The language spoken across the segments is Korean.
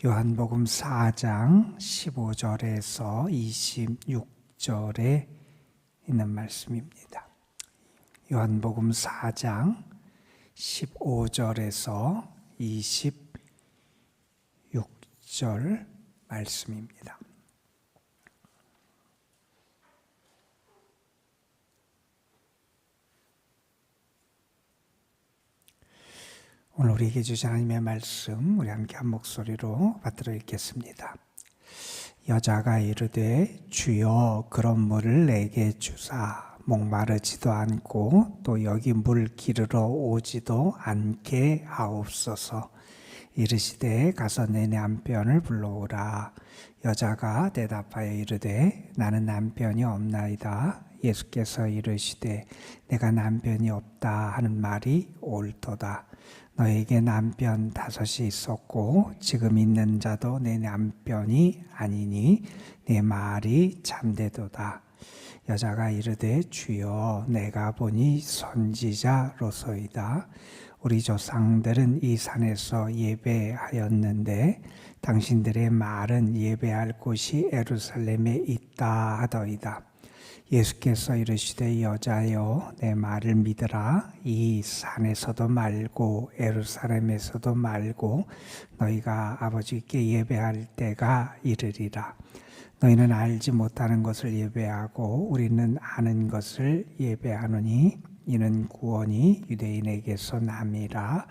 요한복음 4장 15절에서 26절에 있는 말씀입니다. 요한복음 4장 15절에서 26절 말씀입니다. 오늘 우리에게 주신 하나님의 말씀 우리 함께 한 목소리로 받들어 읽겠습니다. 여자가 이르되 주여 그런 물을 내게 주사 목마르지도 않고 또 여기 물 기르러 오지도 않게 하옵소서. 이르시되 가서 내 남편을 불러오라. 여자가 대답하여 이르되 나는 남편이 없나이다. 예수께서 이르시되 내가 남편이 없다 하는 말이 옳도다. 너에게 남편 5이 있었고 지금 있는 자도 내 남편이 아니니 내 말이 참되도다. 여자가 이르되 주여 내가 보니 선지자로소이다. 우리 조상들은 이 산에서 예배하였는데 당신들의 말은 예배할 곳이 예루살렘에 있다 하더이다. 예수께서 이르시되 여자여 내 말을 믿으라. 이 산에서도 말고 예루살렘에서도 말고 너희가 아버지께 예배할 때가 이르리라. 너희는 알지 못하는 것을 예배하고 우리는 아는 것을 예배하노니 이는 구원이 유대인에게서 남이라.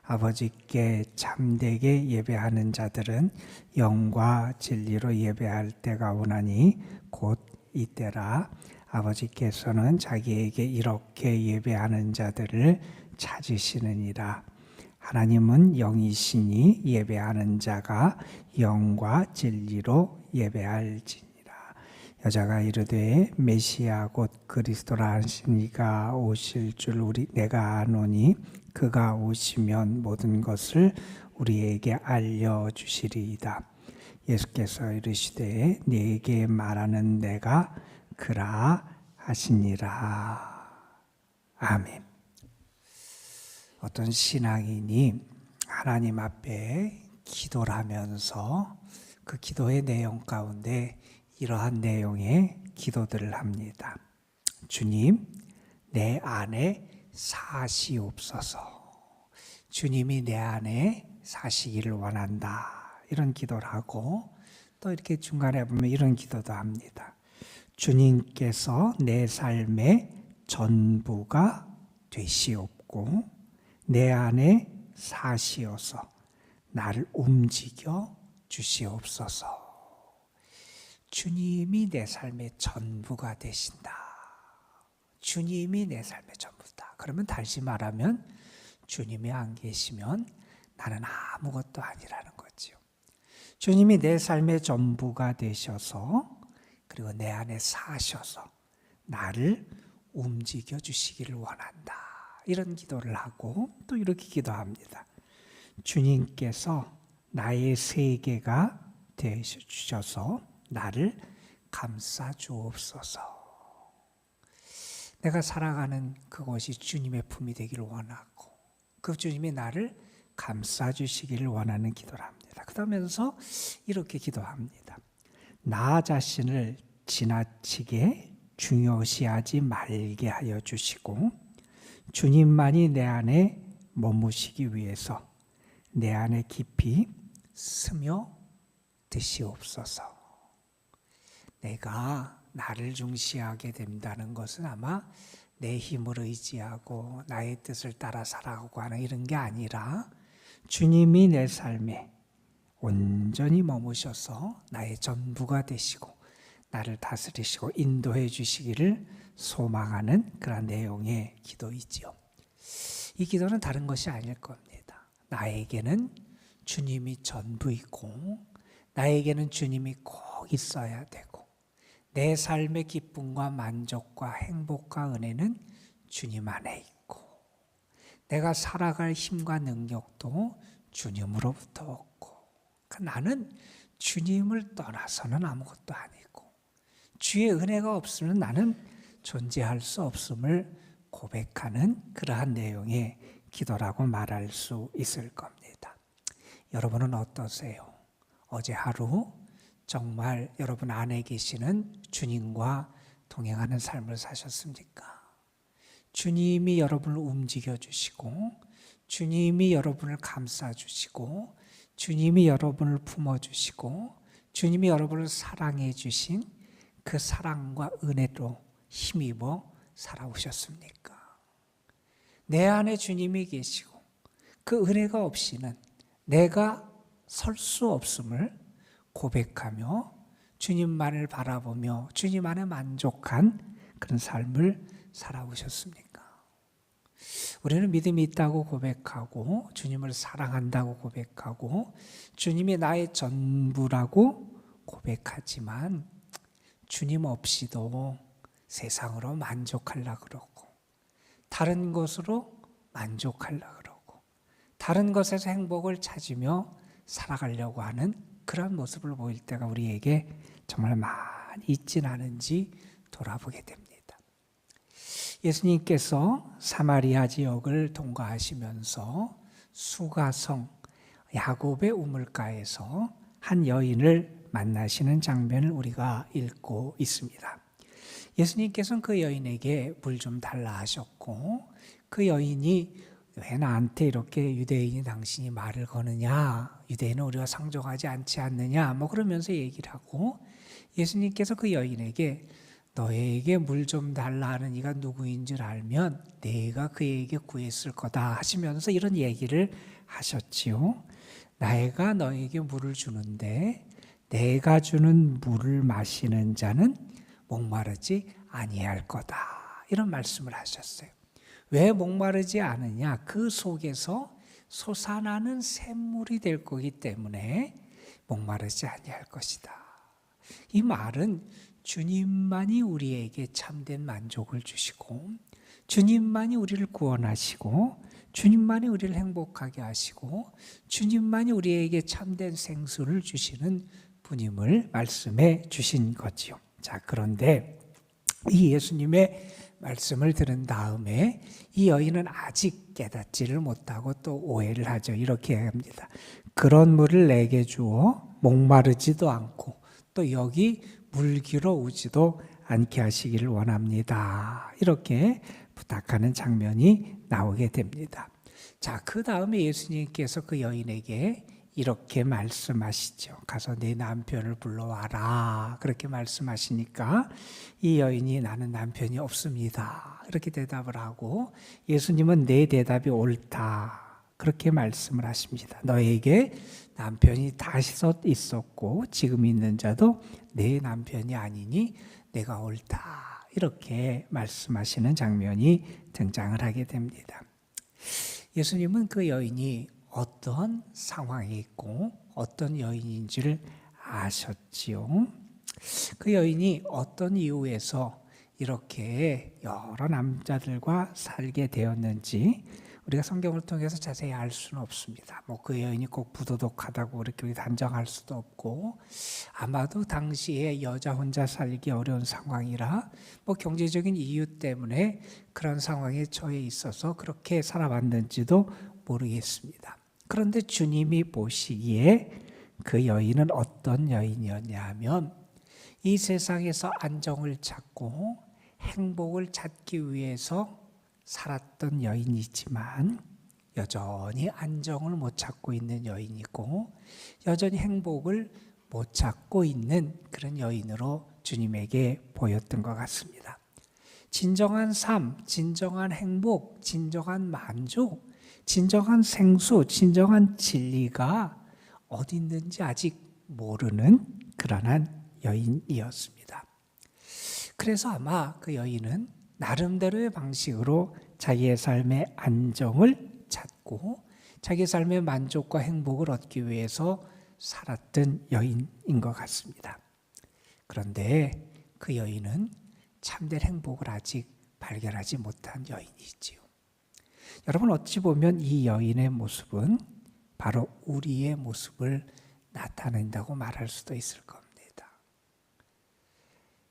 아버지께 참되게 예배하는 자들은 영과 진리로 예배할 때가 오나니 곧 이때라. 아버지께서는 자기에게 이렇게 예배하는 자들을 찾으시느니라. 하나님은 영이시니 예배하는 자가 영과 진리로 예배할지니라. 여자가 이르되 메시아 곧 그리스도라 하신 이가 오실 줄 내가 아노니 그가 오시면 모든 것을 우리에게 알려주시리이다. 예수께서 이르시되 네게 말하는 내가 그라 하시니라. 아멘. 어떤 신앙인이 하나님 앞에 기도를 하면서 그 기도의 내용 가운데 이러한 내용의 기도들을 합니다. 주님, 내 안에 사시옵소서. 주님이 내 안에 사시기를 원한다. 이런 기도를 하고 또 이렇게 중간에 보면 이런 기도도 합니다. 주님께서 내 삶의 전부가 되시옵고 내 안에 사시어서 나를 움직여 주시옵소서. 주님이 내 삶의 전부가 되신다. 주님이 내 삶의 전부다. 그러면 다시 말하면 주님이 안 계시면 나는 아무것도 아니라는 거지요. 주님이 내 삶의 전부가 되셔서 그리고 내 안에 사셔서 나를 움직여 주시기를 원한다. 이런 기도를 하고 또 이렇게 기도합니다. 주님께서 나의 세계가 되셔주셔서 나를 감싸 주옵소서. 내가 살아가는 그곳이 주님의 품이 되기를 원하고 그 주님이 나를 감싸 주시기를 원하는 기도를 합니다. 그러면서 이렇게 기도합니다. 나 자신을 지나치게 중요시하지 말게 하여 주시고 주님만이 내 안에 머무시기 위해서 내 안에 깊이 스며 드시옵소서. 내가 나를 중시하게 된다는 것은 아마 내 힘을 의지하고 나의 뜻을 따라 살아가고 하는 이런 게 아니라 주님이 내 삶에 온전히 머무셔서 나의 전부가 되시고 나를 다스리시고 인도해 주시기를 소망하는 그런 내용의 기도이지요. 이 기도는 다른 것이 아닐 겁니다. 나에게는 주님이 전부이고 나에게는 주님이 꼭 있어야 되고 내 삶의 기쁨과 만족과 행복과 은혜는 주님 안에 있고 내가 살아갈 힘과 능력도 주님으로부터 얻고 나는 주님을 떠나서는 아무것도 아니고 주의 은혜가 없으면 나는 존재할 수 없음을 고백하는 그러한 내용의 기도라고 말할 수 있을 겁니다. 여러분은 어떠세요? 어제 하루 정말 여러분 안에 계시는 주님과 동행하는 삶을 사셨습니까? 주님이 여러분을 움직여 주시고 주님이 여러분을 감싸 주시고 주님이 여러분을 품어 주시고 주님이 여러분을 사랑해 주신 그 사랑과 은혜로 힘입어 살아오셨습니까? 내 안에 주님이 계시고 그 은혜가 없이는 내가 설 수 없음을 고백하며 주님만을 바라보며 주님 안에 만족한 그런 삶을 살아오셨습니까? 우리는 믿음이 있다고 고백하고 주님을 사랑한다고 고백하고 주님이 나의 전부라고 고백하지만 주님 없이도 세상으로 만족하려고 그러고 다른 것으로 만족하려고 그러고 다른 것에서 행복을 찾으며 살아가려고 하는 그런 모습을 보일 때가 우리에게 정말 많이 있진 않은지 돌아보게 됩니다. 예수님께서 사마리아 지역을 통과하시면서 수가성 야곱의 우물가에서 한 여인을 만나시는 장면을 우리가 읽고 있습니다. 예수님께서는 그 여인에게 물 좀 달라 하셨고 그 여인이 왜 나한테 이렇게 유대인이 당신이 말을 거느냐, 유대인은 우리가 상종하지 않지 않느냐 그러면서 얘기를 하고 예수님께서 그 여인에게 너에게 물 좀 달라 하는 이가 누구인 줄 알면 내가 그에게 구했을 거다 하시면서 이런 얘기를 하셨지요. 내가 너에게 물을 주는데 내가 주는 물을 마시는 자는 목마르지 아니할 거다 이런 말씀을 하셨어요. 왜 목마르지 않으냐? 그 속에서 솟아나는 샘물이 될 거기 때문에 목마르지 아니할 것이다. 이 말은 주님만이 우리에게 참된 만족을 주시고 주님만이 우리를 구원하시고 주님만이 우리를 행복하게 하시고 주님만이 우리에게 참된 생수를 주시는 분임을 말씀해 주신 거지요. 자, 그런데 이 예수님의 말씀을 들은 다음에 이 여인은 아직 깨닫지를 못하고 또 오해를 하죠. 이렇게 합니다. 그런 물을 내게 주어 목마르지도 않고 또 여기 물기로 오지도 않게 하시기를 원합니다. 이렇게 부탁하는 장면이 나오게 됩니다. 자, 그 다음에 예수님께서 그 여인에게 이렇게 말씀하시죠. 가서 내 남편을 불러와라. 그렇게 말씀하시니까 이 여인이 나는 남편이 없습니다. 이렇게 대답을 하고 예수님은 내 대답이 옳다. 그렇게 말씀을 하십니다. 너에게 남편이 다섯 있었고 지금 있는 자도 내 남편이 아니니 내가 옳다. 이렇게 말씀하시는 장면이 등장을 하게 됩니다. 예수님은 그 여인이 어떤 상황에 있고 어떤 여인인지를 아셨지요. 그 여인이 어떤 이유에서 이렇게 여러 남자들과 살게 되었는지 우리가 성경을 통해서 자세히 알 수는 없습니다. 그 여인이 꼭 부도덕하다고 그렇게 단정할 수도 없고 아마도 당시에 여자 혼자 살기 어려운 상황이라 경제적인 이유 때문에 그런 상황에 처해 있어서 그렇게 살아왔는지도 모르겠습니다. 그런데 주님이 보시기에 그 여인은 어떤 여인이었냐 하면 이 세상에서 안정을 찾고 행복을 찾기 위해서 살았던 여인이지만 여전히 안정을 못 찾고 있는 여인이고 여전히 행복을 못 찾고 있는 그런 여인으로 주님에게 보였던 것 같습니다. 진정한 삶, 진정한 행복, 진정한 만족, 진정한 생수, 진정한 진리가 어디 있는지 아직 모르는 그러한 여인이었습니다. 그래서 아마 그 여인은 나름대로의 방식으로 자기의 삶의 안정을 찾고 자기의 삶의 만족과 행복을 얻기 위해서 살았던 여인인 것 같습니다. 그런데 그 여인은 참된 행복을 아직 발견하지 못한 여인이지요. 여러분 어찌 보면 이 여인의 모습은 바로 우리의 모습을 나타낸다고 말할 수도 있을 겁니다.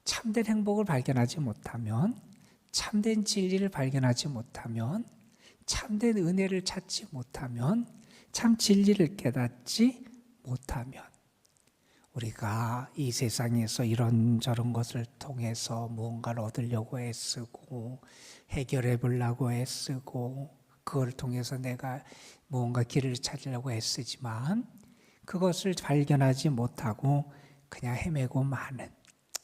참된 행복을 발견하지 못하면 참된 진리를 발견하지 못하면 참된 은혜를 찾지 못하면 참 진리를 깨닫지 못하면 우리가 이 세상에서 이런저런 것을 통해서 무언가를 얻으려고 애쓰고 해결해 보려고 애쓰고 그걸 통해서 내가 무언가 길을 찾으려고 애쓰지만 그것을 발견하지 못하고 그냥 헤매고 마는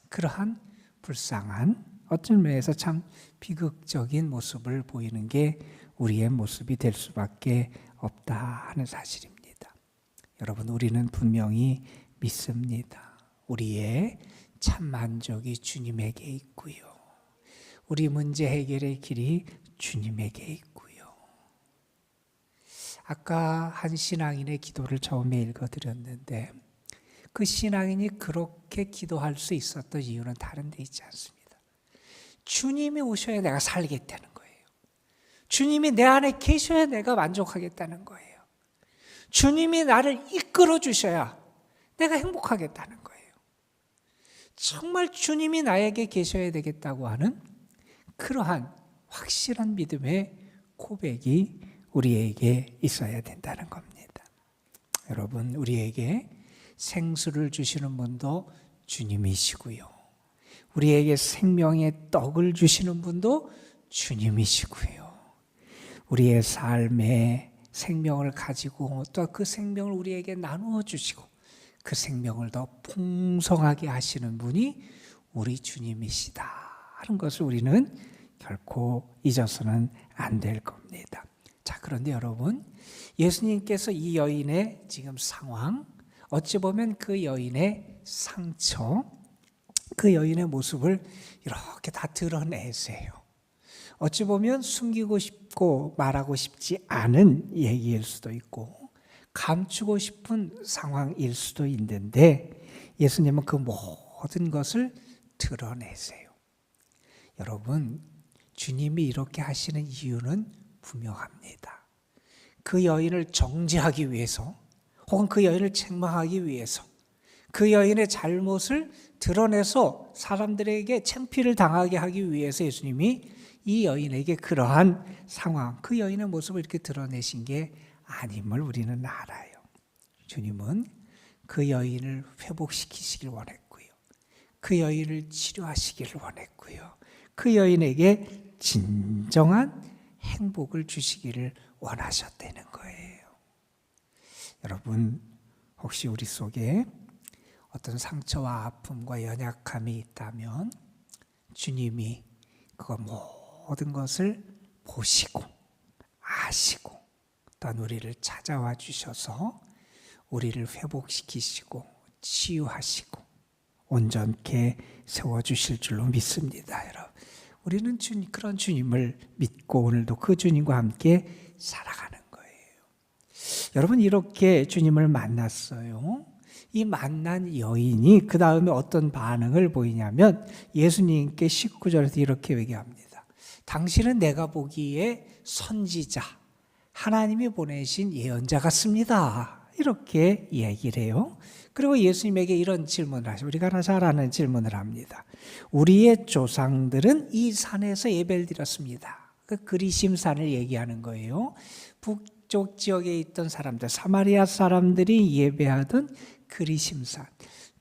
그러한 불쌍한 어떤 면에서 참 비극적인 모습을 보이는 게 우리의 모습이 될 수밖에 없다 하는 사실입니다. 여러분, 우리는 분명히 믿습니다. 우리의 참 만족이 주님에게 있고요. 우리 문제 해결의 길이 주님에게 있고요. 아까 한 신앙인의 기도를 처음에 읽어드렸는데 그 신앙인이 그렇게 기도할 수 있었던 이유는 다른 데 있지 않습니다. 주님이 오셔야 내가 살겠다는 거예요. 주님이 내 안에 계셔야 내가 만족하겠다는 거예요. 주님이 나를 이끌어 주셔야 내가 행복하겠다는 거예요. 정말 주님이 나에게 계셔야 되겠다고 하는 그러한 확실한 믿음의 고백이 우리에게 있어야 된다는 겁니다. 여러분, 우리에게 생수를 주시는 분도 주님이시고요. 우리에게 생명의 떡을 주시는 분도 주님이시고요. 우리의 삶에 생명을 가지고 또 그 생명을 우리에게 나누어 주시고 그 생명을 더 풍성하게 하시는 분이 우리 주님이시다 하는 것을 우리는 결코 잊어서는 안 될 겁니다. 자, 그런데 여러분, 예수님께서 이 여인의 지금 상황, 어찌 보면 그 여인의 상처, 그 여인의 모습을 이렇게 다 드러내세요. 어찌 보면 숨기고 싶고 말하고 싶지 않은 얘기일 수도 있고 감추고 싶은 상황일 수도 있는데 예수님은 그 모든 것을 드러내세요. 여러분, 주님이 이렇게 하시는 이유는 분명합니다. 그 여인을 정죄하기 위해서 혹은 그 여인을 책망하기 위해서 그 여인의 잘못을 드러내서 사람들에게 창피를 당하게 하기 위해서 예수님이 이 여인에게 그러한 상황, 그 여인의 모습을 이렇게 드러내신 게 아님을 우리는 알아요. 주님은 그 여인을 회복시키시길 원했고요. 그 여인을 치료하시기를 원했고요. 그 여인에게 진정한 행복을 주시기를 원하셨다는 거예요. 여러분, 혹시 우리 속에 어떤 상처와 아픔과 연약함이 있다면 주님이 그 모든 것을 보시고 아시고 또한 우리를 찾아와 주셔서 우리를 회복시키시고 치유하시고 온전케 세워주실 줄로 믿습니다. 여러분, 우리는 그런 주님을 믿고 오늘도 그 주님과 함께 살아가는 거예요. 여러분, 이렇게 주님을 만났어요. 이 만난 여인이 그 다음에 어떤 반응을 보이냐면 예수님께 19절에서 이렇게 얘기합니다. 당신은 내가 보기에 선지자, 하나님이 보내신 예언자 같습니다. 이렇게 얘기를 해요. 그리고 예수님에게 이런 질문을 하시고 우리가 잘 아는 질문을 합니다. 우리의 조상들은 이 산에서 예배를 드렸습니다. 그 그리심산을 얘기하는 거예요. 북쪽 지역에 있던 사람들, 사마리아 사람들이 예배하던 그리심산,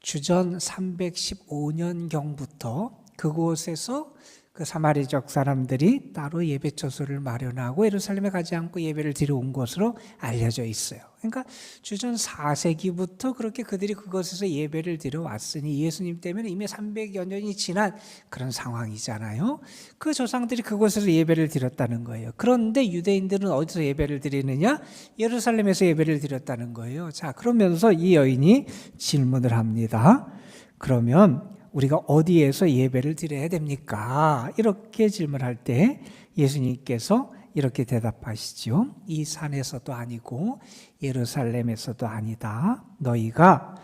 주전 315년경부터 그곳에서 그 사마리족 사람들이 따로 예배 처소를 마련하고 예루살렘에 가지 않고 예배를 드려 온 것으로 알려져 있어요. 그러니까 주전 4세기부터 그렇게 그들이 그곳에서 예배를 드려 왔으니 예수님 때문에 이미 300여 년이 지난 그런 상황이잖아요. 그 조상들이 그곳에서 예배를 드렸다는 거예요. 그런데 유대인들은 어디서 예배를 드리느냐? 예루살렘에서 예배를 드렸다는 거예요. 자, 그러면서 이 여인이 질문을 합니다. 그러면 우리가 어디에서 예배를 드려야 됩니까? 이렇게 질문할 때 예수님께서 이렇게 대답하시죠. 이 산에서도 아니고 예루살렘에서도 아니다. 너희가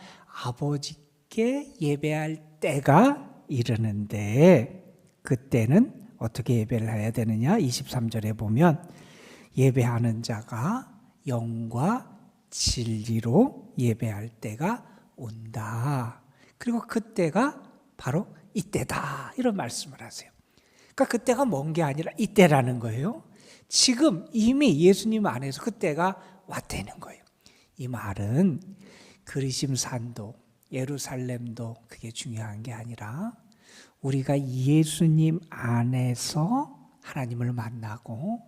아버지께 예배할 때가 이르는데 그때는 어떻게 예배를 해야 되느냐? 23절에 보면 예배하는 자가 영과 진리로 예배할 때가 온다. 그리고 그때가 바로 이때다 이런 말씀을 하세요. 그러니까 그때가 먼 게 아니라 이때라는 거예요. 지금 이미 예수님 안에서 그때가 왔다는 거예요. 이 말은 그리심산도 예루살렘도 그게 중요한 게 아니라 우리가 예수님 안에서 하나님을 만나고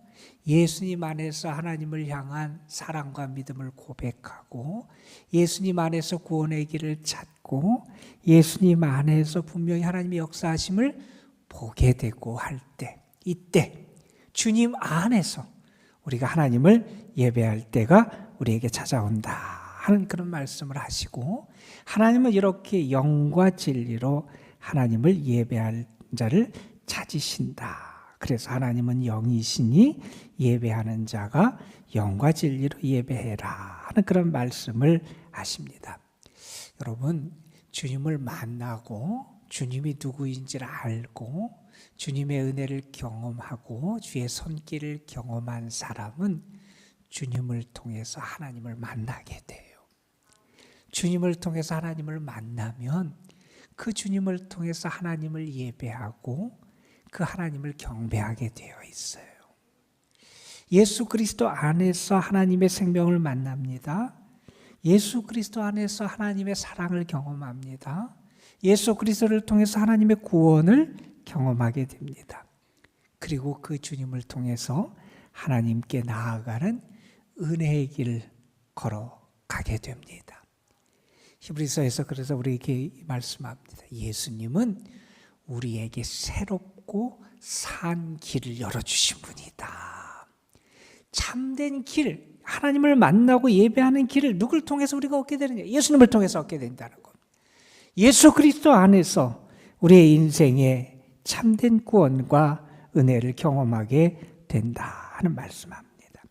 예수님 안에서 하나님을 향한 사랑과 믿음을 고백하고 예수님 안에서 구원의 길을 찾고 예수님 안에서 분명히 하나님의 역사하심을 보게 되고 할 때, 이때 주님 안에서 우리가 하나님을 예배할 때가 우리에게 찾아온다 하는 그런 말씀을 하시고, 하나님은 이렇게 영과 진리로 하나님을 예배할 자를 찾으신다. 그래서 하나님은 영이시니 예배하는 자가 영과 진리로 예배해라 하는 그런 말씀을 하십니다. 여러분, 주님을 만나고 주님이 누구인지를 알고 주님의 은혜를 경험하고 주의 손길을 경험한 사람은 주님을 통해서 하나님을 만나게 돼요. 주님을 통해서 하나님을 만나면 그 주님을 통해서 하나님을 예배하고 그 하나님을 경배하게 되어 있어요. 예수 그리스도 안에서 하나님의 생명을 만납니다. 예수 그리스도 안에서 하나님의 사랑을 경험합니다. 예수 그리스도를 통해서 하나님의 구원을 경험하게 됩니다. 그리고 그 주님을 통해서 하나님께 나아가는 은혜의 길을 걸어가게 됩니다. 히브리서에서 그래서 우리에게 말씀합니다. 예수님은 우리에게 새롭고 산 길을 열어주신 분이다. 참된 길, 하나님을 만나고 예배하는 길을 누굴 통해서 우리가 얻게 되느냐? 예수님을 통해서 얻게 된다는 겁니다. 예수 그리스도 안에서 우리의 인생에 참된 구원과 은혜를 경험하게 된다 하는 말씀합니다.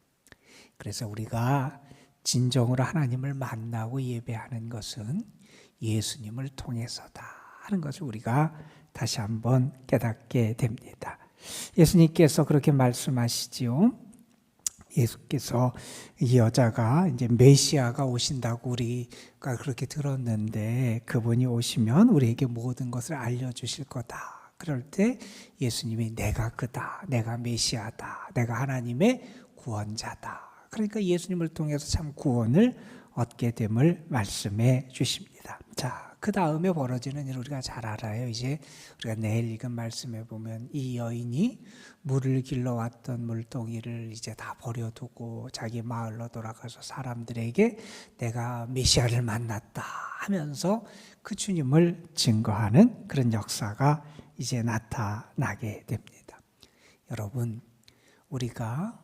그래서 우리가 진정으로 하나님을 만나고 예배하는 것은 예수님을 통해서다 하는 것을 우리가 다시 한번 깨닫게 됩니다. 예수님께서 그렇게 말씀하시지요. 예수께서 이 여자가 이제 메시아가 오신다고 우리가 그렇게 들었는데 그분이 오시면 우리에게 모든 것을 알려주실 거다. 그럴 때 예수님이 내가 그다, 내가 메시아다, 내가 하나님의 구원자다. 그러니까 예수님을 통해서 참 구원을 얻게 됨을 말씀해 주십니다. 자, 그 다음에 벌어지는 일 우리가 잘 알아요. 이제 우리가 내일 읽은 말씀에 보면 이 여인이 물을 길러왔던 물동이를 이제 다 버려두고 자기 마을로 돌아가서 사람들에게 내가 메시아를 만났다 하면서 그 주님을 증거하는 그런 역사가 이제 나타나게 됩니다. 여러분, 우리가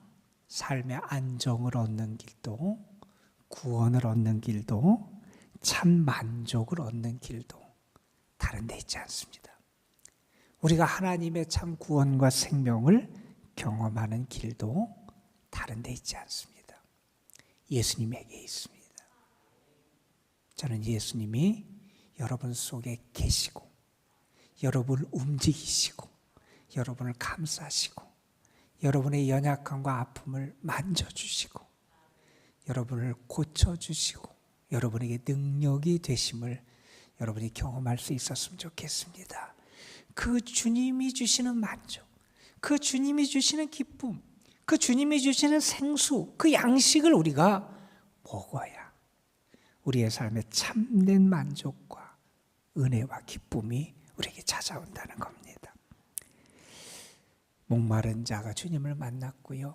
삶의 안정을 얻는 길도 구원을 얻는 길도 참 만족을 얻는 길도 다른 데 있지 않습니다. 우리가 하나님의 참 구원과 생명을 경험하는 길도 다른 데 있지 않습니다. 예수님에게 있습니다. 저는 예수님이 여러분 속에 계시고 여러분을 움직이시고 여러분을 감싸시고 여러분의 연약함과 아픔을 만져주시고 여러분을 고쳐주시고 여러분에게 능력이 되심을 여러분이 경험할 수 있었으면 좋겠습니다. 그 주님이 주시는 만족, 그 주님이 주시는 기쁨, 그 주님이 주시는 생수, 그 양식을 우리가 먹어야 우리의 삶에 참된 만족과 은혜와 기쁨이 우리에게 찾아온다는 겁니다. 목마른 자가 주님을 만났고요.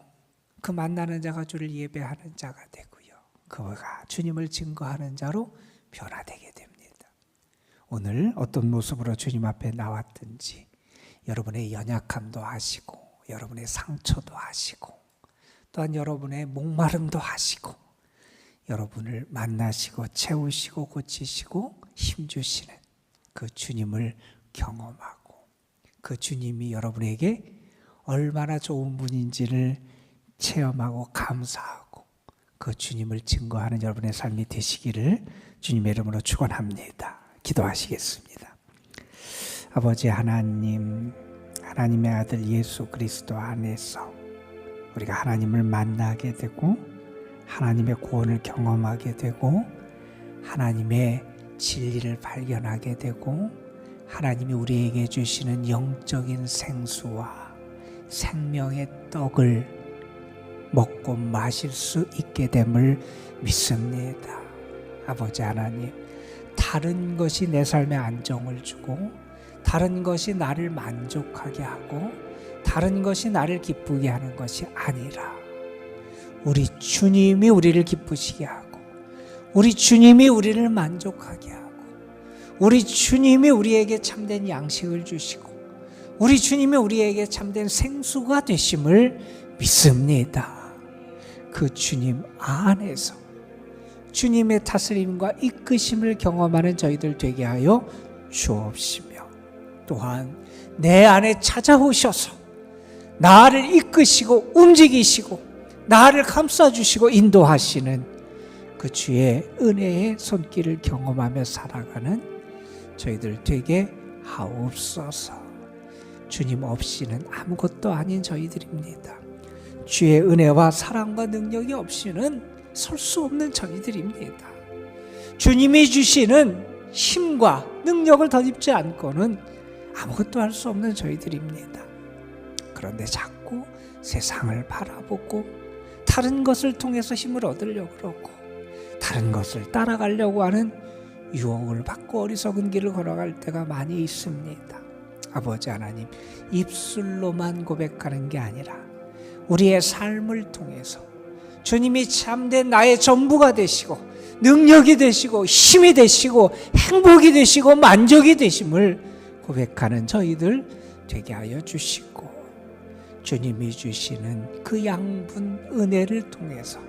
그 만나는 자가 주를 예배하는 자가 되고요. 그가 주님을 증거하는 자로 변화되게 됩니다. 오늘 어떤 모습으로 주님 앞에 나왔든지 여러분의 연약함도 아시고 여러분의 상처도 아시고 또한 여러분의 목마름도 아시고 여러분을 만나시고 채우시고 고치시고 힘주시는 그 주님을 경험하고 그 주님이 여러분에게 얼마나 좋은 분인지를 체험하고 감사하고 그 주님을 증거하는 여러분의 삶이 되시기를 주님의 이름으로 축원합니다. 기도하시겠습니다. 아버지 하나님, 하나님의 아들 예수 그리스도 안에서 우리가 하나님을 만나게 되고 하나님의 구원을 경험하게 되고 하나님의 진리를 발견하게 되고 하나님이 우리에게 주시는 영적인 생수와 생명의 떡을 먹고 마실 수 있게 됨을 믿습니다. 아버지 하나님, 다 다른 것이 내 삶에 안정을 주고 다른 것이 나를 만족하게 하고 다른 것이 나를 기쁘게 하는 것이 아니라 우리 주님이 우리를 기쁘시게 하고 우리 주님이 우리를 만족하게 하고 우리 주님이 우리에게 참된 양식을 주시고 우리 주님이 우리에게 참된 생수가 되심을 믿습니다. 그 주님 안에서 주님의 다스림과 이끄심을 경험하는 저희들 되게 하여 주옵시며 또한 내 안에 찾아오셔서 나를 이끄시고 움직이시고 나를 감싸주시고 인도하시는 그 주의 은혜의 손길을 경험하며 살아가는 저희들 되게 하옵소서. 주님 없이는 아무것도 아닌 저희들입니다. 주의 은혜와 사랑과 능력이 없이는 설 수 없는 저희들입니다. 주님이 주시는 힘과 능력을 덧입지 않고는 아무것도 할 수 없는 저희들입니다. 그런데 자꾸 세상을 바라보고 다른 것을 통해서 힘을 얻으려고 그러고 다른 것을 따라가려고 하는 유혹을 받고 어리석은 길을 걸어갈 때가 많이 있습니다. 아버지 하나님, 입술로만 고백하는 게 아니라 우리의 삶을 통해서 주님이 참된 나의 전부가 되시고 능력이 되시고 힘이 되시고 행복이 되시고 만족이 되심을 고백하는 저희들 되게 하여 주시고 주님이 주시는 그 양분 은혜를 통해서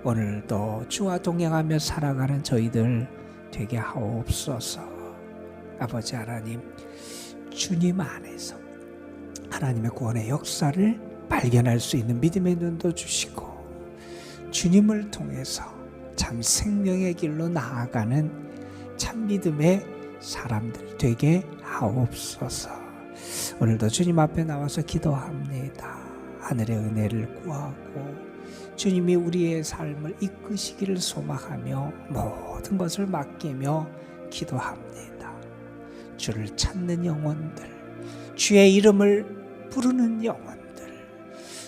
오늘도 주와 동행하며 살아가는 저희들 되게 하옵소서. 아버지 하나님, 주님 안에서 하나님의 구원의 역사를 발견할 수 있는 믿음의 눈도 주시고 주님을 통해서 참 생명의 길로 나아가는 참 믿음의 사람들 되게 하옵소서. 오늘도 주님 앞에 나와서 기도합니다. 하늘의 은혜를 구하고 주님이 우리의 삶을 이끄시기를 소망하며 모든 것을 맡기며 기도합니다. 주를 찾는 영혼들, 주의 이름을 부르는 영혼들,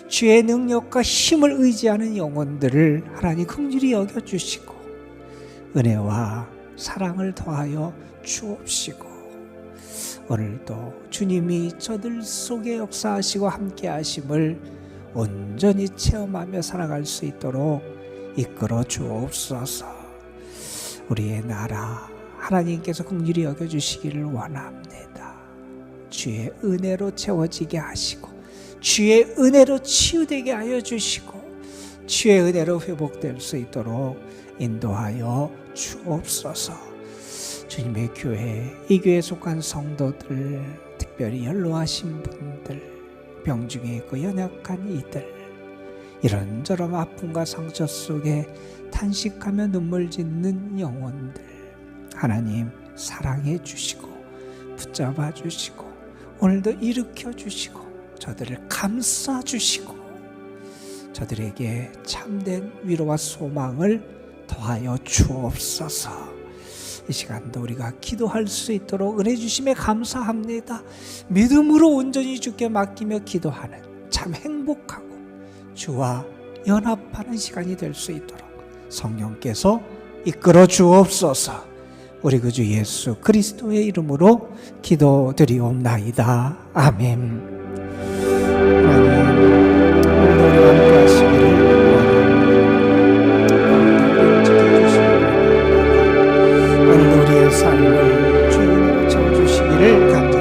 주의 능력과 힘을 의지하는 영혼들을 하나님 긍휼히 여겨주시고 은혜와 사랑을 더하여 주옵시고 오늘도 주님이 저들 속에 역사하시고 함께 하심을 온전히 체험하며 살아갈 수 있도록 이끌어 주옵소서. 우리의 나라 하나님께서 긍휼히 여겨주시기를 원합니다. 주의 은혜로 채워지게 하시고 주의 은혜로 치유되게 하여 주시고 주의 은혜로 회복될 수 있도록 인도하여 주옵소서. 주님의 교회, 이 교회에 속한 성도들, 특별히 연로하신 분들, 병중에 있고 연약한 이들, 이런저런 아픔과 상처 속에 탄식하며 눈물 짓는 영혼들 하나님 사랑해 주시고 붙잡아 주시고 오늘도 일으켜 주시고 저들을 감싸 주시고 저들에게 참된 위로와 소망을 더하여 주옵소서. 이 시간도 우리가 기도할 수 있도록 은혜 주심에 감사합니다. 믿음으로 온전히 주께 맡기며 기도하는 참 행복하고 주와 연합하는 시간이 될 수 있도록 성령께서 이끌어 주옵소서. 우리 그 주 예수 그리스도의 이름으로 기도드리옵나이다. 아멘. 하나님, 오늘도 우리와 함께 하시기를 오늘도 우리의 삶을 주의 은혜로 채워주시기를 감사합니다.